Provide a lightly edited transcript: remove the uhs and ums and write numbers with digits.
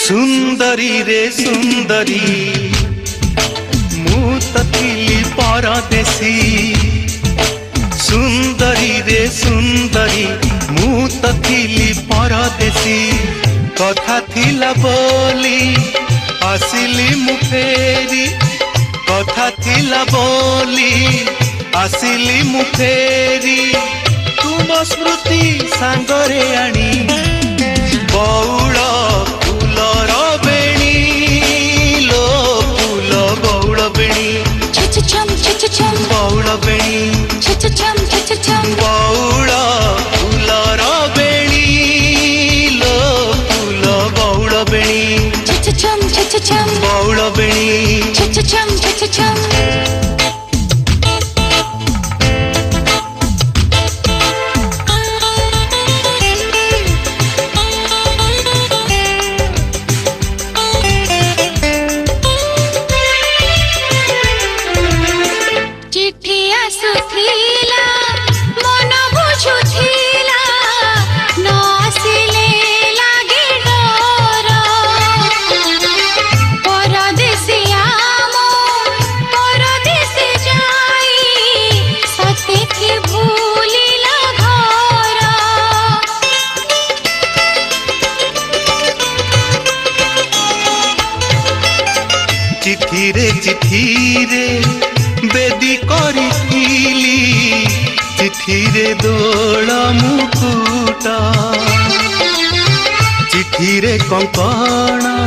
सुंदरी रे सुंदरी मु तो थिली परदेसी सुंदरी रे सुंदरी मु तो थिली परदेसी कथा थिला बोली आसिली मु फेरी कथा थिला बोली आसिली मु फेरी तुम स्मृति सांगरे आनी बौड़ फूलर बेणी लो फूल बौड़ बेणी बौड़ बेणी बौड़ फूलर बेणी लो फूल बौड़ बेणी बौड़ बेणी चिठी रे बेदी करिथिली चिठी रे दोल मुकुट चिठी रे कंकण।